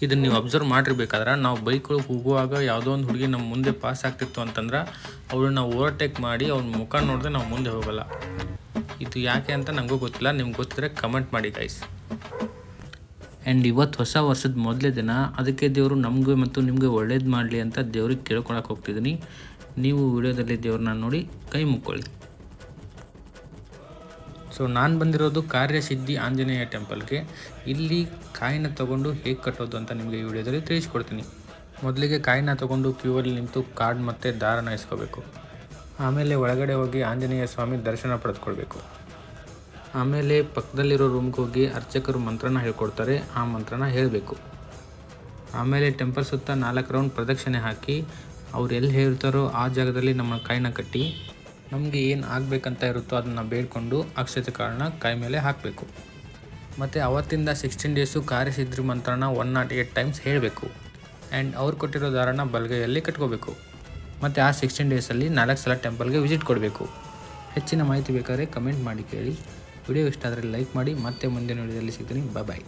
ಇದನ್ನು ನೀವು ಅಬ್ಸರ್ವ್ ಮಾಡಿರ್ಬೇಕಾದ್ರೆ ನಾವು ಬೈಕ್ಗಳು ಹೋಗುವಾಗ ಯಾವುದೋ ಒಂದು ಹುಡುಗಿ ನಮ್ಮ ಮುಂದೆ ಪಾಸ್ ಆಗ್ತಿತ್ತು ಅಂತಂದ್ರೆ ಅವಳನ್ನ ಓವರ್ಟೇಕ್ ಮಾಡಿ ಅವ್ನ ಮುಖ ನೋಡಿದ್ರೆ ನಾವು ಮುಂದೆ ಹೋಗಲ್ಲ. ಇದು ಯಾಕೆ ಅಂತ ನನಗೂ ಗೊತ್ತಿಲ್ಲ, ನಿಮ್ಗೆ ಗೊತ್ತಿದ್ರೆ ಕಮೆಂಟ್ ಮಾಡಿ ಗೈಸ್. ಆ್ಯಂಡ್ ಇವತ್ತು ಹೊಸ ವರ್ಷದ ಮೊದಲೇ ದಿನ, ಅದಕ್ಕೆ ದೇವರು ನಮಗೆ ಮತ್ತು ನಿಮಗೆ ಒಳ್ಳೇದು ಮಾಡಲಿ ಅಂತ ದೇವ್ರಿಗೆ ಕೇಳ್ಕೊಳಕ್ಕೆ ಹೋಗ್ತಿದ್ದೀನಿ. ನೀವು ವಿಡಿಯೋದಲ್ಲಿ ದೇವ್ರನ್ನ ನೋಡಿ ಕೈ ಮುಕ್ಕೊಳ್ಳಿ. ಸೊ ನಾನು ಬಂದಿರೋದು ಕಾರ್ಯಸಿದ್ಧಿ ಆಂಜನೇಯ ಟೆಂಪಲ್ಗೆ. ಇಲ್ಲಿ ಕಾಯಿನ ತೊಗೊಂಡು ಹೇಗೆ ಕಟ್ಟೋದು ಅಂತ ನಿಮಗೆ ಈ ವಿಡಿಯೋದಲ್ಲಿ ತಿಳಿಸ್ಕೊಡ್ತೀನಿ. ಮೊದಲಿಗೆ ಕಾಯಿನ ತೊಗೊಂಡು ಕ್ಯೂವಲ್ಲಿ ನಿಂತು ಕಾರ್ಡ್ ಮತ್ತು ದಾರನ ಇಸ್ಕೋಬೇಕು. ಆಮೇಲೆ ಒಳಗಡೆ ಹೋಗಿ ಆಂಜನೇಯ ಸ್ವಾಮಿ ದರ್ಶನ ಪಡೆದುಕೊಳ್ಬೇಕು. ಆಮೇಲೆ ಪಕ್ಕದಲ್ಲಿರೋ ರೂಮ್ಗೆ ಹೋಗಿ ಅರ್ಚಕರು ಮಂತ್ರನ ಹೇಳ್ಕೊಡ್ತಾರೆ, ಆ ಮಂತ್ರನ ಹೇಳಬೇಕು. ಆಮೇಲೆ ಟೆಂಪಲ್ ಸುತ್ತ 4 ರೌಂಡ್ ಪ್ರದಕ್ಷಿಣೆ ಹಾಕಿ ಅವ್ರು ಎಲ್ಲಿ ಹೇಳ್ತಾರೋ ಆ ಜಾಗದಲ್ಲಿ ನಮ್ಮ ಕಾಯಿನ ಕಟ್ಟಿ ನಮಗೆ ಏನು ಆಗಬೇಕಂತ ಇರುತ್ತೋ ಅದನ್ನು ಬೇಡ್ಕೊಂಡು ಅಕ್ಷತೆ ಕಾಳನ್ನ ಕೈ ಮೇಲೆ ಹಾಕಬೇಕು. ಮತ್ತು ಅವತ್ತಿಂದ 16 ಡೇಸು ಕಾರ್ಯಸಿದ್ಧಿ ಮಂತ್ರನ 108 ಟೈಮ್ಸ್ ಹೇಳಬೇಕು. ಆ್ಯಂಡ್ ಅವ್ರು ಕೊಟ್ಟಿರೋ ದಾರನ ಬಲಗೈಯಲ್ಲಿ ಕಟ್ಕೋಬೇಕು. ಮತ್ತು ಆ 16 ಡೇಸಲ್ಲಿ 4 ಸಲ ಟೆಂಪಲ್ಗೆ ವಿಸಿಟ್ ಕೊಡಬೇಕು. ಹೆಚ್ಚಿನ ಮಾಹಿತಿ ಬೇಕಾದರೆ ಕಮೆಂಟ್ ಮಾಡಿ ಕೇಳಿ. ವಿಡಿಯೋ ಇಷ್ಟ ಆದರೆ ಲೈಕ್ ಮಾಡಿ. ಮತ್ತೆ ಮುಂದಿನ ವಿಡಿಯೋದಲ್ಲಿ ಸಿಗ್ತೀನಿ. ಬಾಯ್.